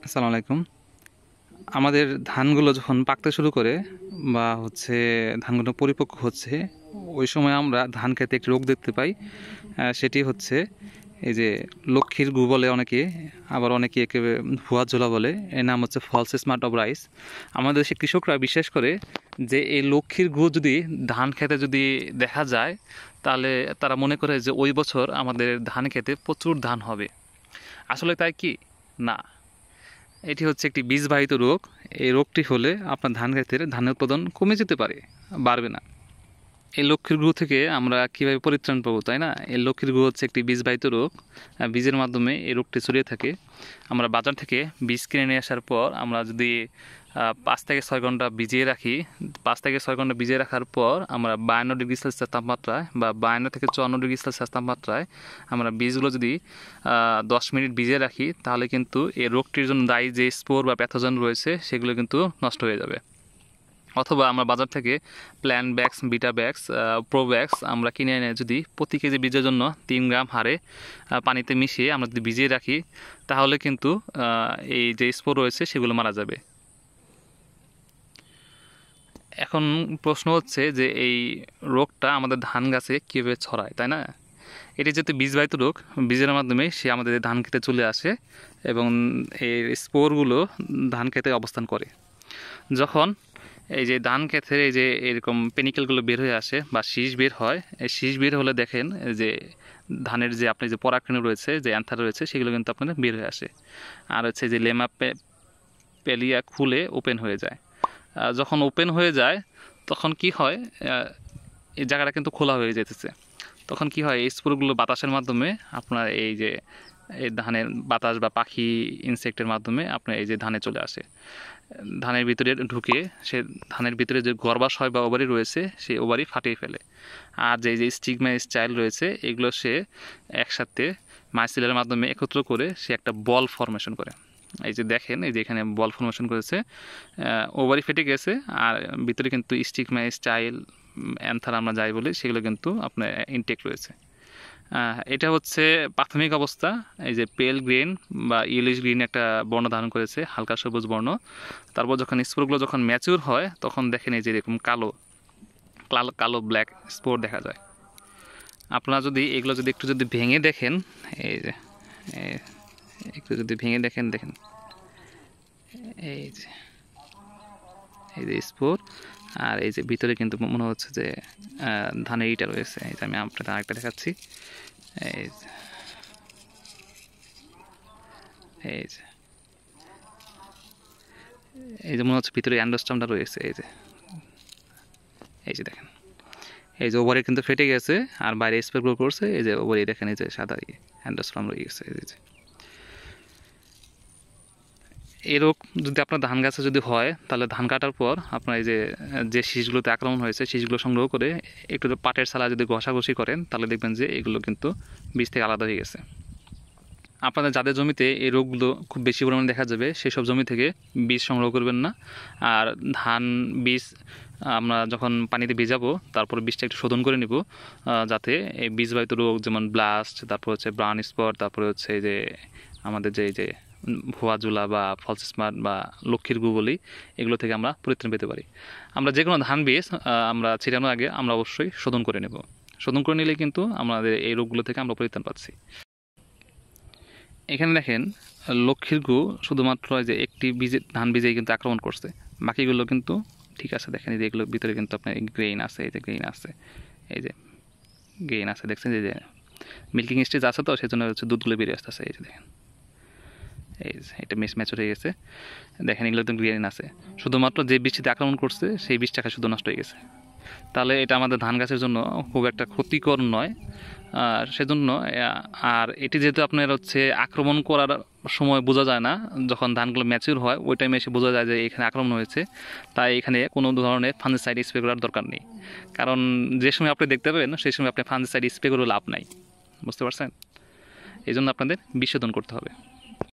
আসসালামু আলাইকুম। আমাদের ধানগুলো যখন পাকতে শুরু করে বা ধানগুলো পরিপক্ক হচ্ছে, ওই সময় আমরা ধান খেতে একটি রোগ দেখতে পাই। সেটি হচ্ছে এই যে লক্ষ্মীর গু বলে অনেকে, আবার অনেকে একে ভুয়া ঝোলা বলে। এর নাম হচ্ছে ফলস স্মার্ট অফ রাইস। আমাদের দেশে কৃষকরা বিশ্বাস করে যে এই লক্ষ্মীর গু যদি ধান খেতে যদি দেখা যায়, তাহলে তারা মনে করে যে ওই বছর আমাদের ধান খেতে প্রচুর ধান হবে। আসলে তাই কি? না, এটি হচ্ছে একটি বীজবাহিত রোগ। এই রোগটি হলে আপনার ধান ক্ষেতের ধানের উৎপাদন কমে যেতে পারে, বাড়বে না। এই লক্ষ্মীর গ্রহ থেকে আমরা কীভাবে পরিত্রাণ পাবো, তাই না? এই লক্ষ্মীর গ্রহ হচ্ছে একটি বীজবাহিত রোগ। বীজের মাধ্যমে এই রোগটি ছড়িয়ে থাকে। আমরা বাজার থেকে বীজ কিনে নিয়ে আসার পর আমরা যদি 5 থেকে 6 ঘন্টা ভিজিয়ে রাখি, 5 থেকে 6 ঘন্টা ভিজিয়ে রাখার পর আমরা 52 ডিগ্রি সেলসিয়াস তাপমাত্রায় বা 52 থেকে 54 ডিগ্রি সেলসিয়াস তাপমাত্রায় আমরা বীজগুলো যদি 10 মিনিট ভিজিয়ে রাখি, তাহলে কিন্তু এই রোগটির জন্য দায়ী যে স্পোর বা প্যাথোজেন রয়েছে সেগুলো কিন্তু নষ্ট হয়ে যাবে। অথবা আমরা বাজার থেকে প্ল্যান ব্যাক্স, বিটা ব্যাক্স, প্রো ব্যাক্স আমরা কিনে এনে যদি প্রতি কেজি বীজের জন্য 3 গ্রাম হারে পানিতে মিশিয়ে আমরা যদি ভিজিয়ে রাখি, তাহলে কিন্তু এই যে স্পোর রয়েছে সেগুলো মারা যাবে। এখন প্রশ্ন হচ্ছে যে এই রোগটা আমাদের ধান গাছে কীভাবে ছড়ায়, তাই না? এটি যেহেতু বীজবাহিত রোগ, বীজের মাধ্যমে সে আমাদের ধান খেতে চলে আসে এবং এর স্পোরগুলো ধান খেতে অবস্থান করে। যখন এই যে ধান ক্ষেতের এই যে এরকম পেনিকেলগুলো বের হয়ে আসে বা শীষ বের হয়, এই শীষ বের হলে দেখেন যে ধানের যে আপনি যে পরাগরেণু রয়েছে, যে অ্যান্থার রয়েছে, সেগুলো কিন্তু আপনার বের হয়ে আসে। আর হচ্ছে যে লেমা পেলিয়া খুলে ওপেন হয়ে যায়। যখন ওপেন হয়ে যায় তখন কি হয়, এই জায়গাটা কিন্তু খোলা হয়ে যেতেছে। তখন কি হয়, এই স্পোরগুলো বাতাসের মাধ্যমে আপনার এই যে এই ধানের বাতাস বা পাখি ইনসেক্টের মাধ্যমে আপনার এই যে ধানে চলে আসে, ধানের ভিতরে ঢুকে সে ধানের ভিতরে যে গর্ভাশয় বা ওভারি রয়েছে সেই ওভারি ফাটিয়ে ফেলে। আর যে যে স্টিগমা স্টাইল রয়েছে এগুলো সে একসাথে মাইসিলের মাধ্যমে একত্র করে সে একটা বল ফরমেশন করে। এই যে দেখেন, এই যে এখানে বল ফরমেশন করেছে, ওভারি ফেটে গেছে আর ভিতরে কিন্তু স্টিগমা স্টাইল অ্যান্থার আমরা যাই বলি সেগুলো কিন্তু আপনার ইনটেক রয়েছে। এটা হচ্ছে প্রাথমিক অবস্থা। এই যে পেল গ্রিন বা ইয়েলিশ গ্রিন একটা বর্ণ ধারণ করেছে, হালকা সবুজ বর্ণ। তারপর যখন স্পোরগুলো যখন ম্যাচিউর হয় তখন দেখেন এই যে এরকম কালো কালো কালো ব্ল্যাক স্পোর দেখা যায়। আপনারা যদি এগুলো যদি একটু যদি ভেঙে দেখেন, এই যে একটু যদি ভেঙে দেখেন, দেখেন এই যে এই যে স্পোর, আর এই যে ভিতরে কিন্তু মনে হচ্ছে যে ধানের ইটা রয়েছে। এই যে আমি আপনাদের আরেকটা দেখাচ্ছি, এই যে এই যে এই যে মনে হচ্ছে ভিতরে অ্যান্ডোস্টামটা রয়েছে। এই যে দেখেন, এই যে ওভারে কিন্তু ফেটে গেছে আর বাইরে স্প্রে গ্রো করছে। এই যে ওভারে দেখেন, এই যে সাদা অ্যান্ডোস্টাম রয়ে গেছে। এই যে এই রোগ যদি আপনার ধান গাছে যদি হয়, তাহলে ধান কাটার পর আপনার এই যে যে শীষগুলোতে আক্রমণ হয়েছে শীষগুলো সংগ্রহ করে একটু পাটের ছালা যদি ঘষাঘষি করেন, তাহলে দেখবেন যে এগুলো কিন্তু বীজ থেকে আলাদা হয়ে গেছে। আপনাদের যাদের জমিতে এই রোগগুলো খুব বেশি পরিমাণে দেখা যাবে, সেসব জমি থেকে বীজ সংগ্রহ করবেন না। আর ধান বীজ আমরা যখন পানিতে ভিজাবো, তারপর বীজটা একটু শোধন করে নিব, যাতে এই বীজবাহিত রোগ যেমন ব্লাস্ট, তারপর হচ্ছে ব্রাউন স্পট, তারপরে হচ্ছে এই যে আমাদের যে এই যে ভুয়া জুলা বা ফলস স্মার্ট বা লক্ষ্মীর গু বলি, এগুলো থেকে আমরা পরিত্রাণ পেতে পারি। আমরা যে কোনো ধান বীজ আমরা ছিটানোর আগে আমরা অবশ্যই শোধন করে নেব। শোধন করে নিলে কিন্তু আমাদের এই রোগগুলো থেকে আমরা পরিত্রাণ পাচ্ছি। এখানে দেখেন, লক্ষ্মীর গু শুধুমাত্র যে একটি বীজে ধান বীজেই কিন্তু আক্রমণ করছে, বাকিগুলো কিন্তু ঠিক আছে। দেখেন এই যে এগুলোর ভিতরে কিন্তু আপনার গ্রেইন আছে, এই যে গ্রেইন আছে, এই যে গ্রেইন আছে, দেখছেন এই যে মিল্কিং স্টেজ আছে, তো সেই জন্য হচ্ছে দুধগুলো বেরিয়ে আসতেছে। এই যে দেখেন, এই যে এটা ম্যাচুর হয়ে গেছে। দেখেন এগুলো তো গ্রেইন আছে, শুধুমাত্র যে বীজটিতে আক্রমণ করছে সেই বীজটাকে শুধু নষ্ট হয়ে গেছে। তাহলে এটা আমাদের ধান গাছের জন্য খুব একটা ক্ষতিকর নয়। সেজন্য আর এটি যেহেতু আপনার হচ্ছে আক্রমণ করার সময় বোঝা যায় না, যখন ধানগুলো ম্যাচিউর হয় ওই টাইমে এসে বোঝা যায় যে এখানে আক্রমণ হয়েছে। তাই এখানে কোনো ধরনের ফাঙ্গিসাইড স্প্রে করার দরকার নেই, কারণ যে সময় আপনি দেখতে পাবেন সেই সময় আপনি ফাঙ্গিসাইড স্প্রে করে লাভ নাই। বুঝতে পারছেন? এই জন্য আপনাদের বিশোধন করতে হবে।